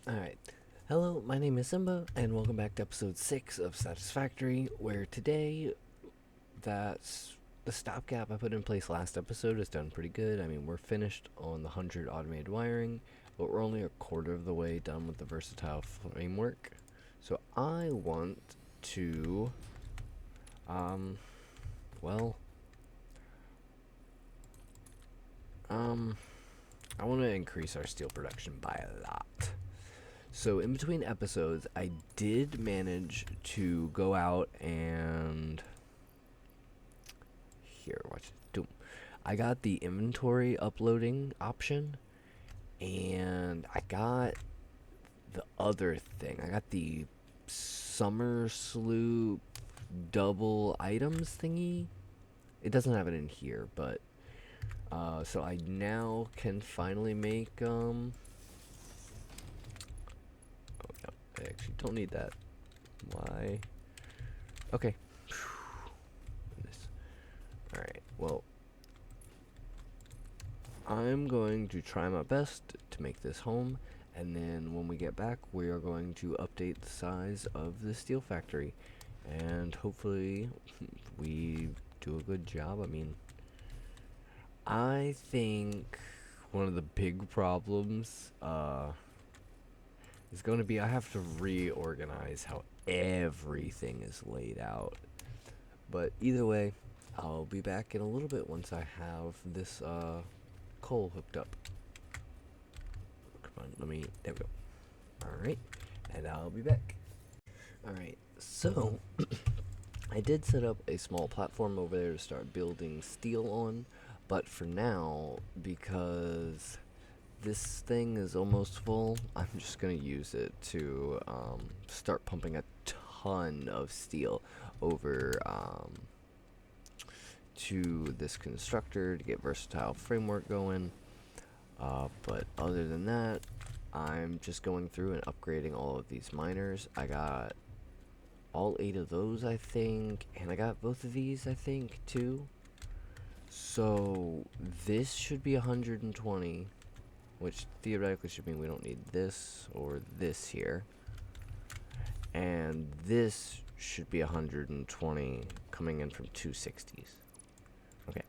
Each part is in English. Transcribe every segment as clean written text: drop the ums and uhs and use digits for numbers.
Alright. Hello, my name is Simba, and welcome back to episode 6 of Satisfactory, where today, that's the stopgap I put in place last episode has done pretty good. I mean, we're finished on the 100 automated wiring, but we're only a quarter of the way done with the versatile framework. So I want to, um, well, um, I want to increase our steel production by a lot. So in between episodes, I did manage to go out and here, watch it. Doom. I got the inventory uploading option, and I got the other thing. I got the summer sloop double items thingy. It doesn't have it in here, but so I now can finally make Oh no, I actually don't need that. Why? Okay. Alright, well, I'm going to try my best to make this home, and then when we get back, we are going to update the size of the steel factory, and hopefully we do a good job. I mean, I think one of the big problems is going to be I have to reorganize how everything is laid out. But either way, I'll be back in a little bit once I have this coal hooked up. Come on, there we go. Alright, and I'll be back. Alright, so I did set up a small platform over there to start building steel on, but for now, because this thing is almost full, I'm just going to use it to start pumping a ton of steel over to this constructor to get versatile framework going. But other than that, I'm just going through and upgrading all of these miners. I got all 8 of those, I think, and I got both of these, I think, too. So this should be 120, which theoretically should mean we don't need this or this here. And this should be 120 coming in from 260s. Okay,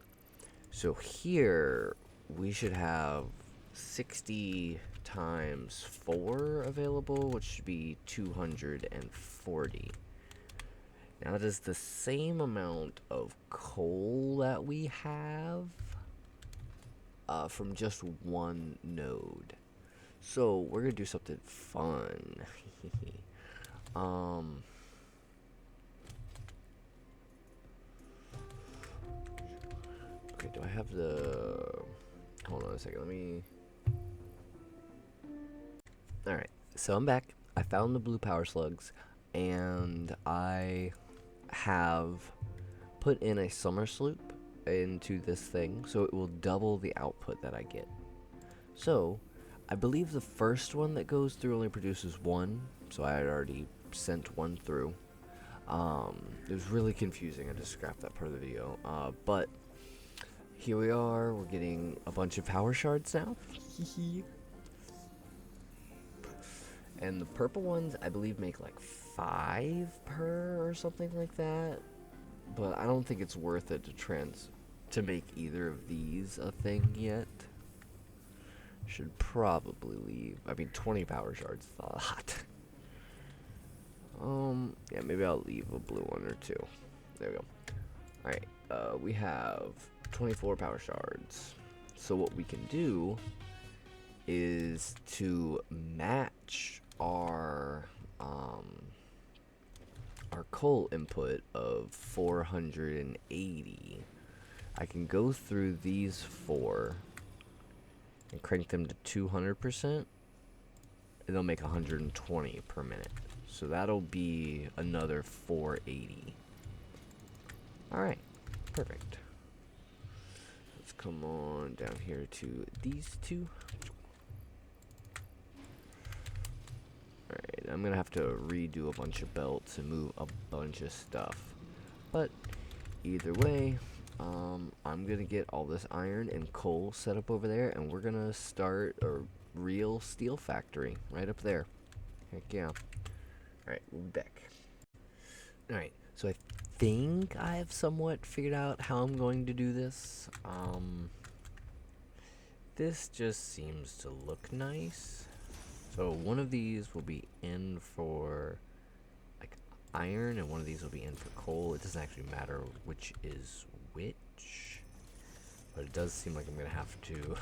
so here we should have 60 times 4 available, which should be 240. Now that is the same amount of coal that we have from just one node. So we're gonna do something fun. Okay, do I have the... Hold on a second, let me... Alright, so I'm back. I found the blue power slugs, and I have put in a summer sloop into this thing, so it will double the output that I get. So, I believe the first one that goes through only produces 1, so I had already sent 1 through. It was really confusing, I just scrapped that part of the video, but here we are, we're getting a bunch of power shards now. And the purple ones, I believe, make like 5 per or something like that. But I don't think it's worth it to make either of these a thing yet. Should probably leave. I mean, 20 power shards is a lot. Yeah, maybe I'll leave a blue one or 2. There we go. Alright, we have 24 power shards. So what we can do is to match our coal input of 480. I can go through these 4 and crank them to 200%, and they'll make 120 per minute. So that'll be another 480. Alright, perfect. Let's come on down here to these 2. Alright, I'm gonna have to redo a bunch of belts and move a bunch of stuff. But either way, I'm gonna get all this iron and coal set up over there, and we're gonna start, or real steel factory right up there. Heck yeah. Alright, we'll be back. Alright, so I think I have somewhat figured out how I'm going to do this. This just seems to look nice. So one of these will be in for like iron, and one of these will be in for coal. It doesn't actually matter which is which, but it does seem like I'm gonna have to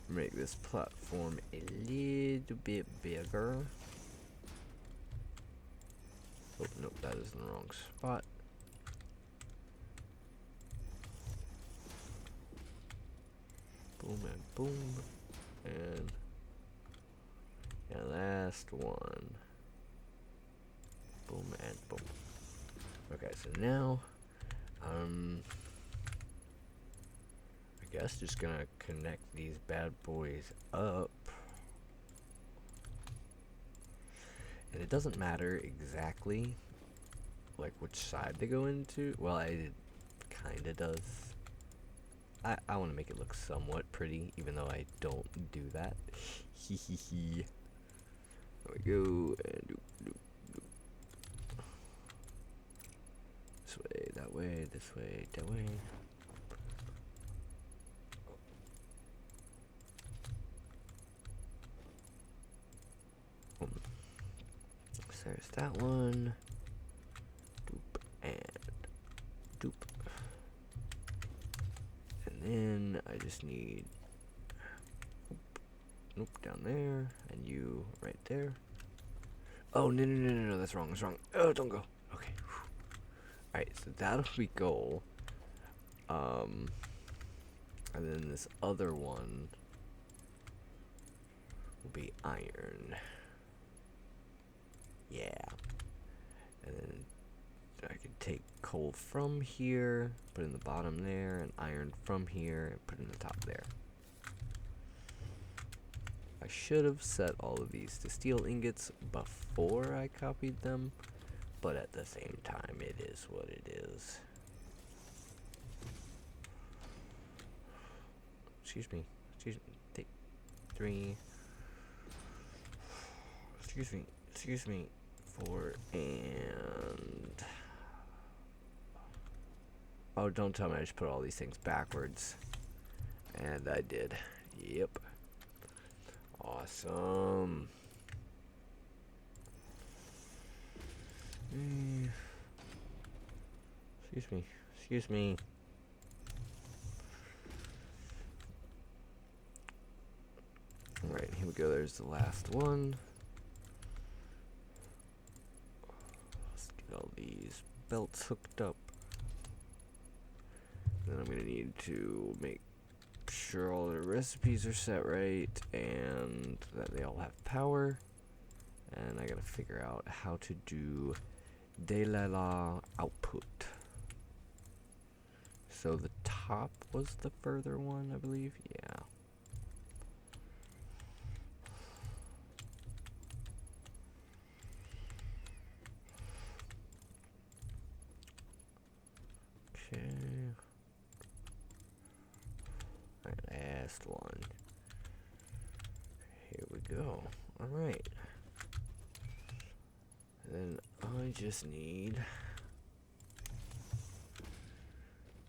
make this platform a little bit bigger. Oh, nope, that is in the wrong spot. Boom and boom. And yeah, last one. Boom and boom. Okay, so now, I guess just gonna connect these bad boys up. And it doesn't matter exactly, like, which side they go into. Well, it kinda does. I want to make it look somewhat pretty, even though I don't do that. Hee hee hee. There we go, and doop, doop, doop. This way, that way, this way, that way. So there's that one. Doop, and doop. And then I just need, nope, down there, and you right there. Oh, no, that's wrong, Oh, don't go. Okay. Alright, so that'll be gold. And then this other one will be iron. Yeah. And then I could take coal from here, put in the bottom there, and iron from here, and put in the top there. I should have set all of these to steel ingots before I copied them, but at the same time, it is what it is. Excuse me, take 3. Excuse me, 4, and... Oh, don't tell me I just put all these things backwards. And I did. Yep. Awesome. Excuse me. Alright, here we go. There's the last one. Let's get all these belts hooked up. Then I'm going to need to make sure all the recipes are set right and that they all have power. And I got to figure out how to do de la output. So the top was the further one, I believe. Yeah. Okay. Alright, last one. Here we go. Alright. Then I just need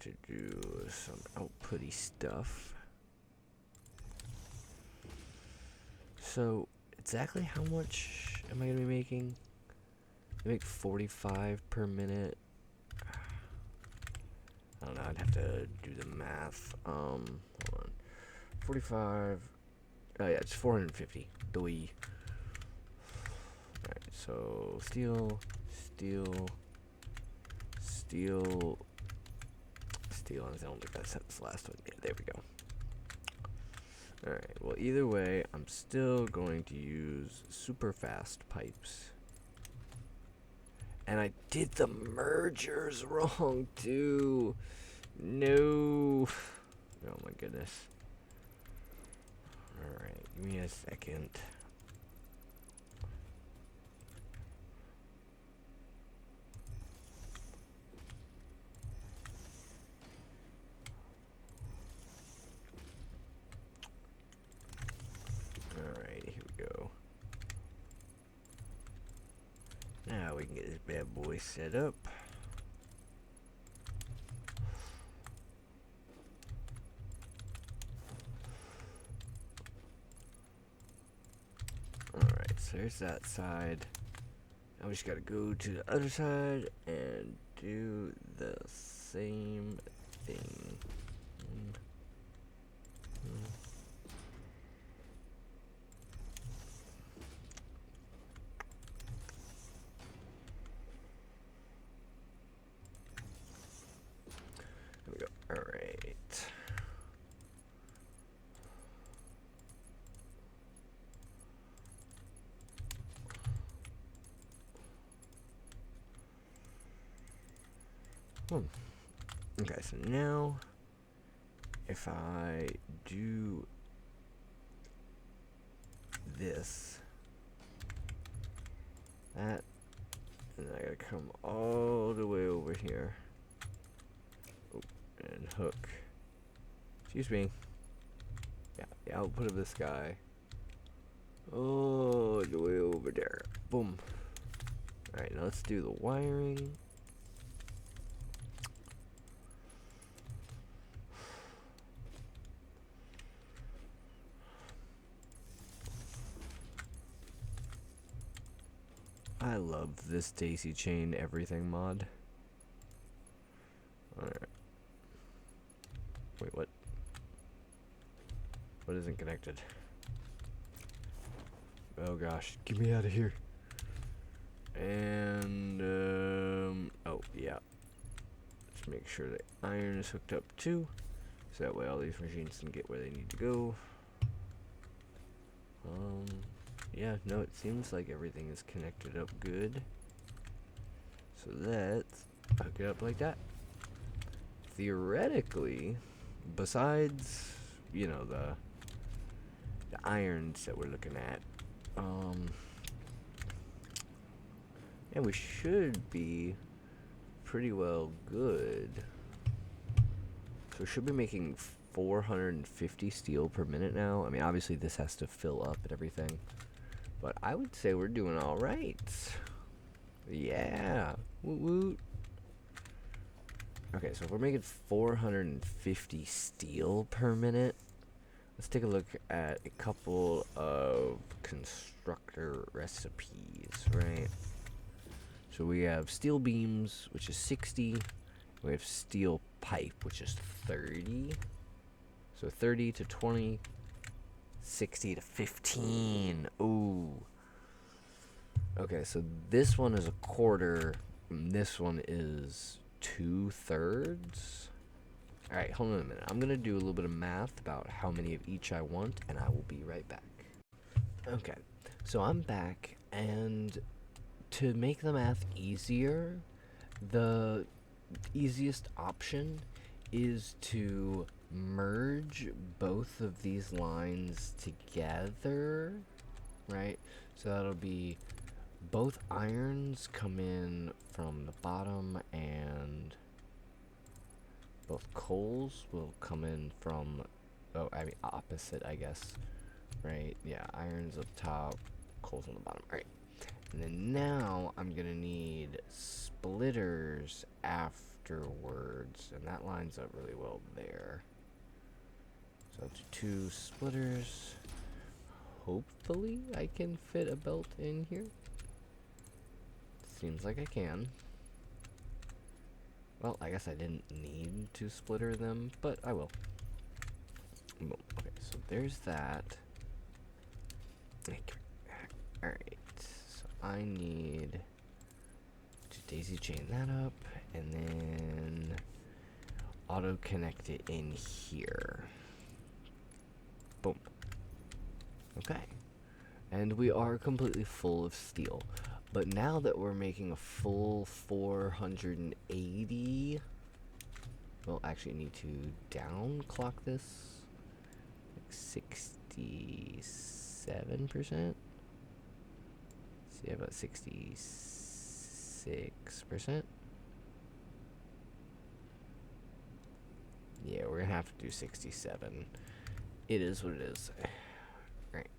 to do some outputty stuff. So, exactly how much am I going to be making? I make 45 per minute. I don't know, I'd have to do the math. Hold on. 45. Oh, yeah, it's 450. Doi. Alright, so steel, and I don't think I set this last one. Yeah, there we go. Alright, well, either way, I'm still going to use super fast pipes. And I did the mergers wrong, too. No. Oh, my goodness. Alright, give me a second. Now we can get this bad boy set up. Alright, so there's that side. Now we just gotta go to the other side and do the same thing. There we go. Alright. Okay, so now if I do this, that, and I gotta come all the way over here. Oh, and hook. Excuse me. Yeah, the output of this guy. All the way over there. Boom. Alright, now let's do the wiring. I love this daisy chain everything mod. Alright. Wait, what? What isn't connected? Oh gosh, get me out of here. And, oh yeah. Let's make sure the iron is hooked up too. So that way all these machines can get where they need to go. Yeah, no, it seems like everything is connected up good. So let's hook it up like that. Theoretically, besides, you know, the irons that we're looking at, yeah, we should be pretty well good. So we should be making 450 steel per minute now. I mean, obviously this has to fill up and everything, but I would say we're doing all right. Yeah, woot woot. Okay, so if we're making 450 steel per minute, let's take a look at a couple of constructor recipes, right? So we have steel beams, which is 60. We have steel pipe, which is 30. So 30 to 20, 60 to 15. Ooh. Okay, so this one is a quarter, and this one is 2/3. Alright, hold on a minute. I'm going to do a little bit of math about how many of each I want, and I will be right back. Okay, so I'm back, and to make the math easier, the easiest option is to merge both of these lines together, right? So that'll be both irons come in from the bottom, and both coals will come in from, oh, I mean opposite, I guess, right? Yeah, irons up top, coals on the bottom. All right. And then now I'm gonna need splitters afterwards, and that lines up really well there. So I'll do 2 splitters. Hopefully I can fit a belt in here. Seems like I can. Well, I guess I didn't need to splitter them, but I will. Boom. Okay, so there's that. Alright, so I need to daisy chain that up, and then auto connect it in here. Boom. Okay. And we are completely full of steel. But now that we're making a full 480, we'll actually need to downclock this like 67%. See, about 66%. Yeah, we're gonna have to do 67. It is what it is. Alright.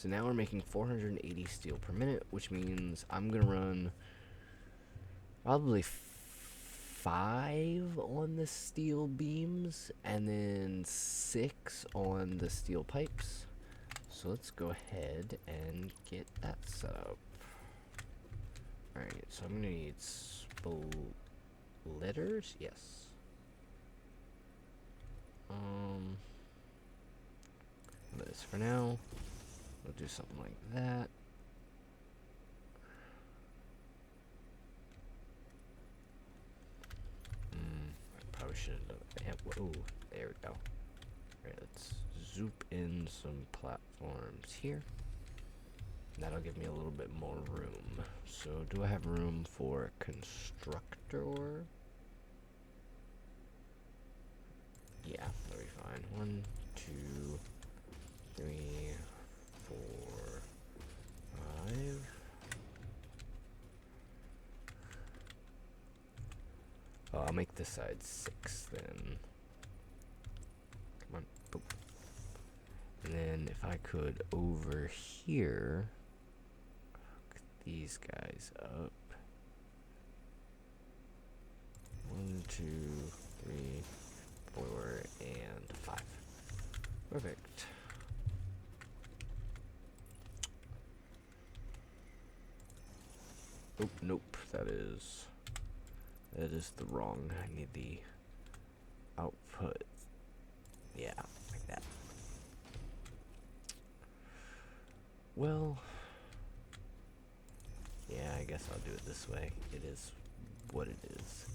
So now we're making 480 steel per minute, which means I'm gonna run probably 5 on the steel beams and then 6 on the steel pipes. So let's go ahead and get that set up. Alright, so I'm gonna need splitters? Yes. But for now, we'll do something like that. I probably should have done that. Whoa, there we go. Alright, let's zoop in some platforms here. That'll give me a little bit more room. So, do I have room for constructor? Yeah, that'll be fine. 1, 2, 3, 4, 5. Oh, I'll make this side 6 then. Come on. Boop. And then if I could over here hook these guys up. 1, 2, 3, 4, and 5. Perfect. Oh, nope, that is the wrong. I need the output. Yeah, like that. Well, yeah, I guess I'll do it this way. It is what it is.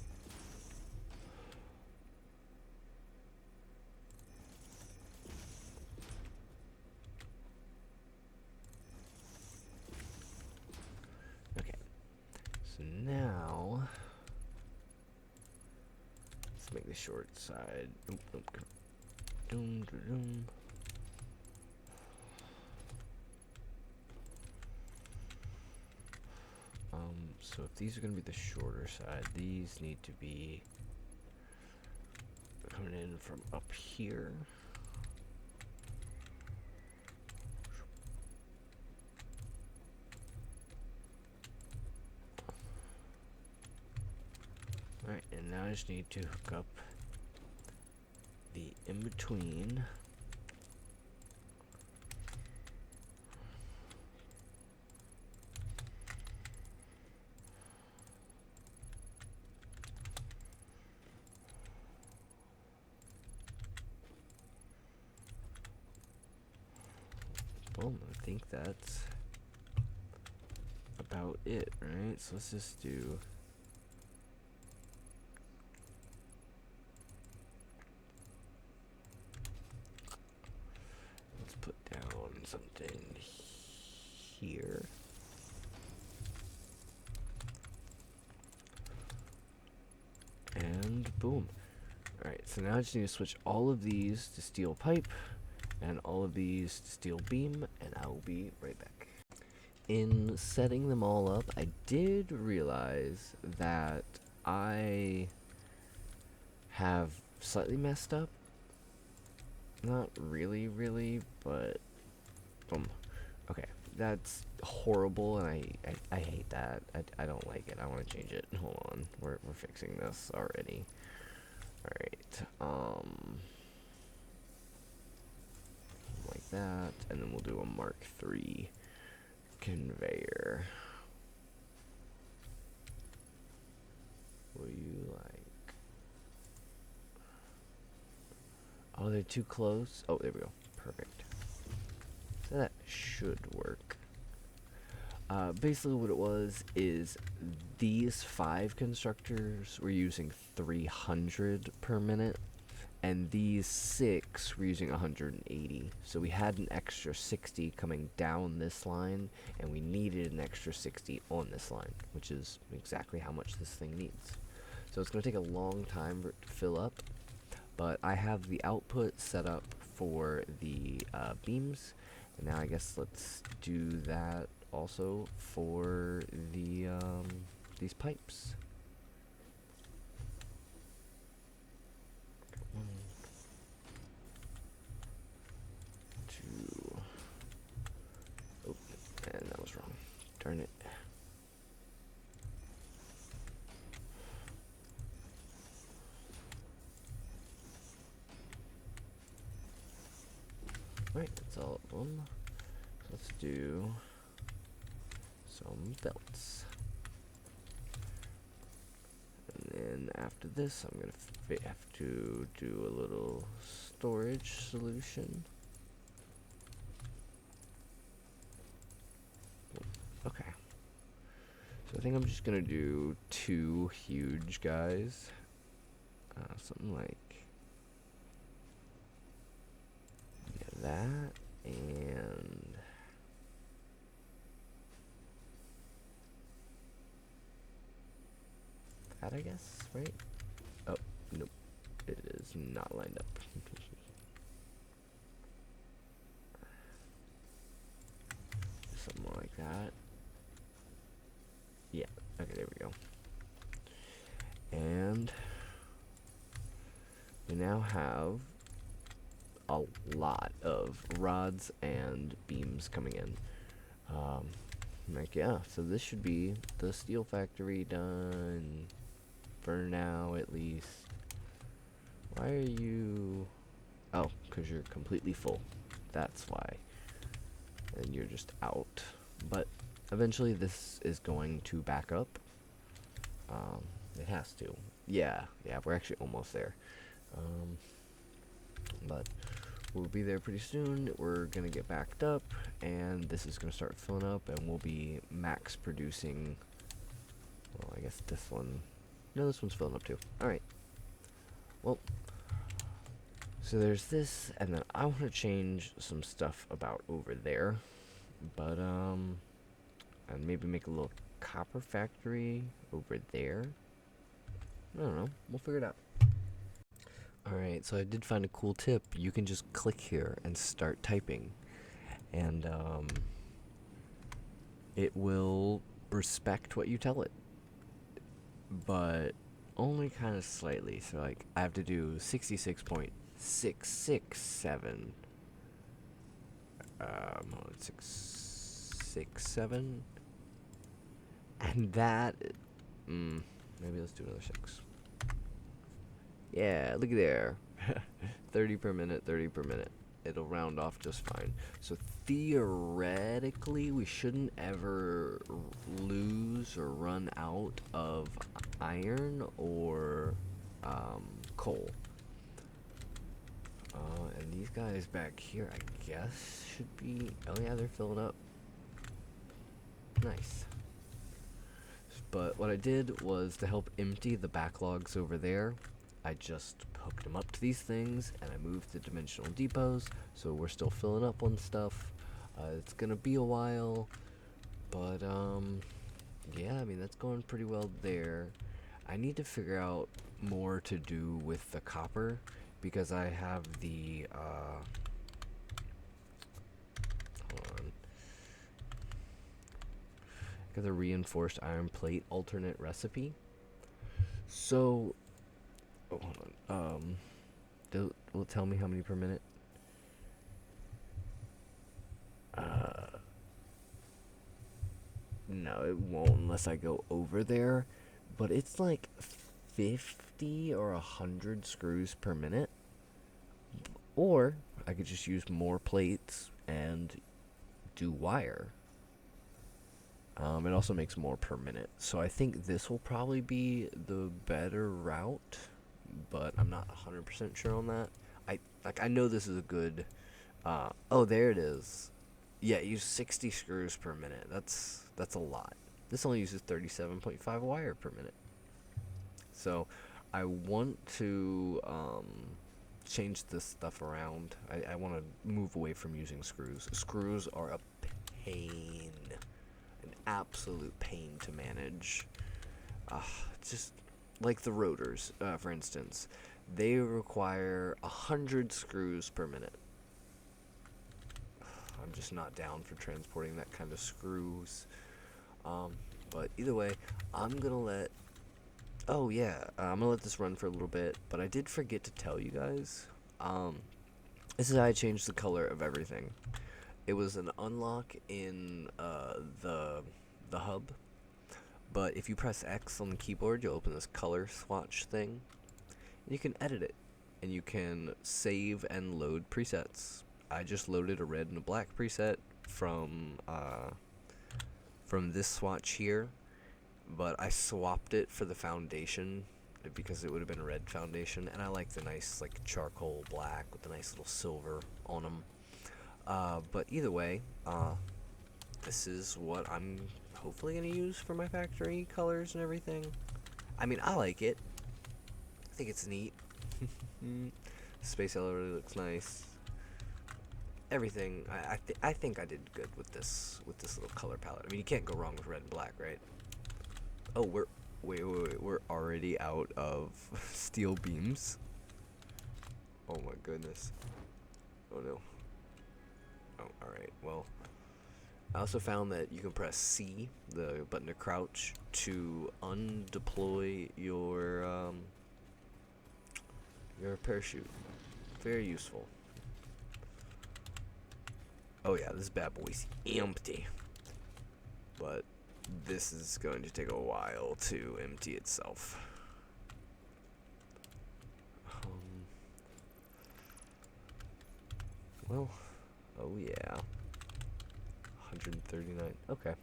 Okay, so now let's make the short side. Doom, doom. So if these are going to be the shorter side, these need to be coming in from up here. Alright, and now I just need to hook up the in-between. Well, I think that's about it, right? So let's just do... Let's put down something here. And boom. Alright, so now I just need to switch all of these to steel pipe and all of these to steel beam, and I will be right back. In setting them all up, I did realize that I have slightly messed up. Not really, but boom. Okay, that's horrible, and I hate that. I don't like it. I want to change it. Hold on, we're fixing this already. All right, like that, and then we'll do a Mark III conveyor. What do you like? Oh, they're too close. Oh, there we go. Perfect. So that should work. Basically what it was is these 5 constructors were using 300 per minute, and these 6 were using 180. So we had an extra 60 coming down this line, and we needed an extra 60 on this line, which is exactly how much this thing needs. So it's going to take a long time for it to fill up, but I have the output set up for the beams, and now I guess let's do that also for the these pipes. 1, 2, Darn it. Alright, that's all of them. Let's do some belts. And then after this, I'm gonna have to do a little storage solution. Okay. So I think I'm just gonna do 2 huge guys. Something like that, and that, I guess, right? Oh, nope. It is not lined up. Something like that. Yeah, okay, there we go. And we now have a lot of rods and beams coming in. Like, yeah, so this should be the steel factory done for now, at least. Why are you... Oh, because you're completely full. That's why. And you're just out. But eventually this is going to back up. It has to. Yeah, we're actually almost there. But we'll be there pretty soon. We're gonna get backed up, and this is gonna start filling up, and we'll be max producing. Well, I guess this one. No, this one's filling up too. Alright. Well, so there's this, and then I want to change some stuff about over there. But, and maybe make a little copper factory over there. I don't know. We'll figure it out. Alright, so I did find a cool tip. You can just click here and start typing. And, it will respect what you tell it. But only kind of slightly. So, like, I have to do 66.667. 667. And that... maybe let's do another 6. Yeah, look at there. 30 per minute, 30 per minute. It'll round off just fine. So theoretically, we shouldn't ever lose or run out of iron or coal. And these guys back here, I guess, should be... Oh yeah, they're filling up. Nice. But what I did was to help empty the backlogs over there, I just hooked them up to these things, and I moved the dimensional depots, so we're still filling up on stuff. It's gonna be a while, but yeah, I mean, that's going pretty well there. I need to figure out more to do with the copper, because I have the, hold on. Got the reinforced iron plate alternate recipe. So, oh, hold on. Will it tell me how many per minute? No, it won't unless I go over there. But it's like 50 or 100 screws per minute. Or I could just use more plates and do wire. It also makes more per minute. So I think this will probably be the better route, but I'm not 100% sure on that. I know this is a good... oh, there it is. Yeah, use 60 screws per minute. That's a lot. This only uses 37.5 wire per minute. So I want to change this stuff around. I want to move away from using screws. Screws are a pain. An absolute pain to manage. Just like the rotors, for instance. They require 100 screws per minute. I'm just not down for transporting that kind of screws. But either way, I'm gonna let... Oh yeah, I'm gonna let this run for a little bit, but I did forget to tell you guys. This is how I changed the color of everything. It was an unlock in the the hub. But if you press X on the keyboard, you'll open this color swatch thing. And you can edit it. And you can save and load presets. I just loaded a red and a black preset from this swatch here. But I swapped it for the foundation because it would have been a red foundation. And I like the nice like charcoal black with the nice little silver on them. But either way, this is what I'm hopefully going to use for my factory colors and everything. I mean, I like it. I think it's neat. Space elevator looks nice. Everything, I think I did good with this little color palette. I mean, you can't go wrong with red and black, right? Oh, wait, we're already out of steel beams. Oh my goodness. Oh no. Oh, alright, well. I also found that you can press C, the button to crouch, to undeploy your parachute. Very useful. Oh yeah, this bad boy's empty. But this is going to take a while to empty itself. Well, oh yeah. 139. Okay.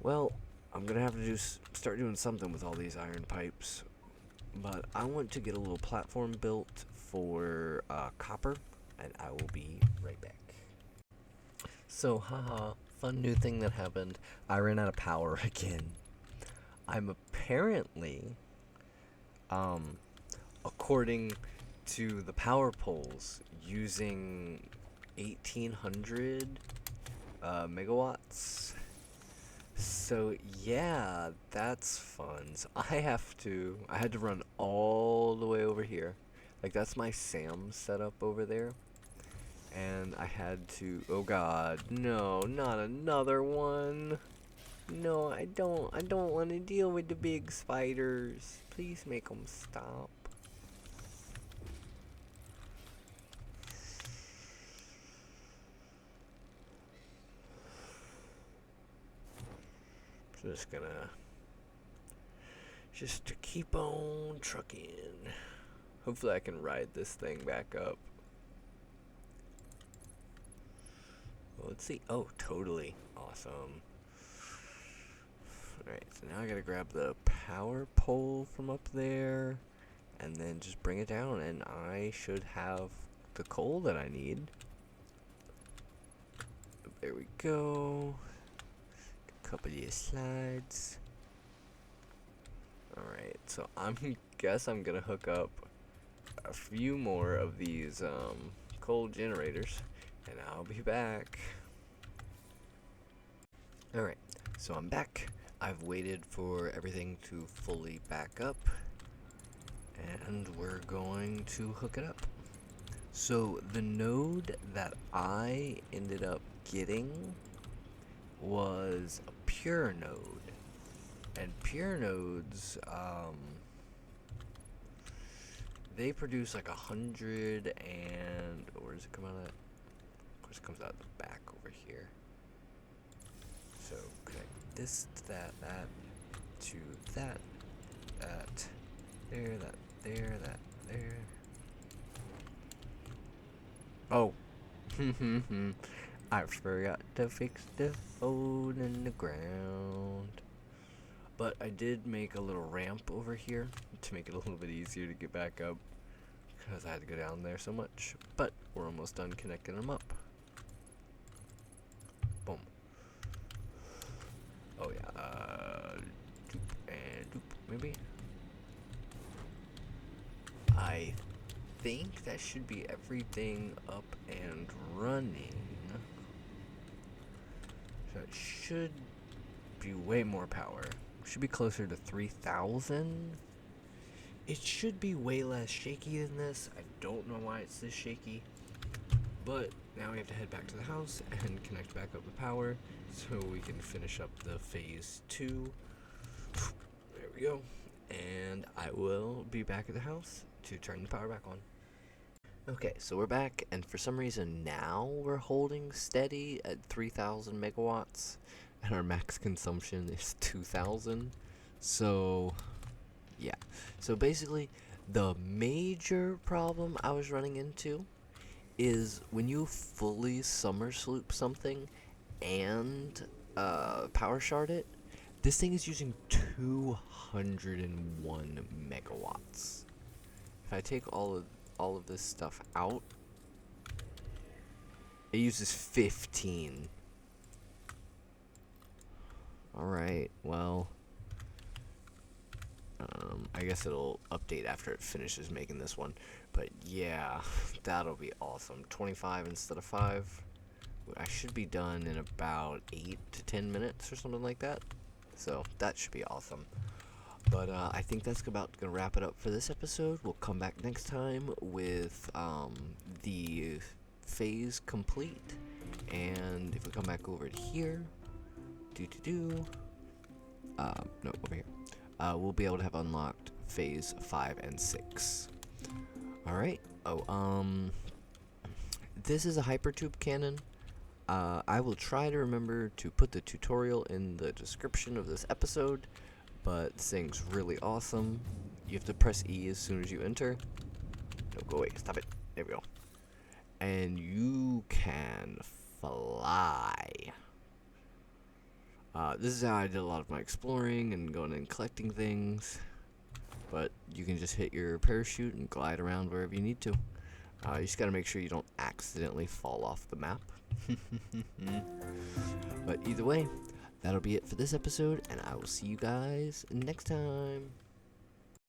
Well, I'm gonna have to start doing something with all these iron pipes. But I want to get a little platform built for copper, and I will be right back. So, haha, fun new thing that happened. I ran out of power again. I'm apparently, according to the power poles, using 1800 megawatts. So yeah, that's fun. So I had to run all the way over here. Like that's my SAM setup over there. And I had to, oh god, no, not another one. No, I don't want to deal with the big spiders. Please make them stop. Just to keep on trucking. Hopefully I can ride this thing back up. Well, let's see. Oh, totally. Awesome. Alright, so now I gotta grab the power pole from up there and then just bring it down, and I should have the coal that I need. There we go. A couple of slides. Alright, so guess I'm gonna hook up a few more of these coal generators, and I'll be back. Alright, so I'm back. I've waited for everything to fully back up, and we're going to hook it up. So the node that I ended up getting was a pure node. And pure nodes, they produce like 100 and, where does it come out at? Of course it comes out the back over here. So connect this to that to that, there, that, there, that, there. Oh, I forgot to fix the hole in the ground. But I did make a little ramp over here to make it a little bit easier to get back up, because I had to go down there so much. But we're almost done connecting them up. Boom. Oh yeah, doop and doop, maybe? I think that should be everything up and running. So it should be way more power. Should be closer to 3,000. It should be way less shaky than this. I don't know why it's this shaky. But now we have to head back to the house and connect back up the power so we can finish up the phase 2. There we go. And I will be back at the house to turn the power back on. Okay, so we're back, and for some reason now we're holding steady at 3,000 megawatts. and our max consumption is 2,000. So, yeah. So basically, the major problem I was running into is when you fully somersault something and power shard it, this thing is using 201 megawatts. If I take all of this stuff out, it uses 15. Alright, well, I guess it'll update after it finishes making this one. But yeah, that'll be awesome. 25 instead of 5. I should be done in about 8 to 10 minutes or something like that. So that should be awesome. But I think that's about gonna wrap it up for this episode. We'll come back next time with the phase complete. And if we come back over to here, no, over here. We'll be able to have unlocked phase 5 and 6. Alright. This is a hypertube cannon. I will try to remember to put the tutorial in the description of this episode, but this thing's really awesome. You have to press E as soon as you enter. No, go away. Stop it. There we go. And you can fly. This is how I did a lot of my exploring and going and collecting things. But you can just hit your parachute and glide around wherever you need to. You just gotta make sure you don't accidentally fall off the map. But either way, that'll be it for this episode, and I will see you guys next time.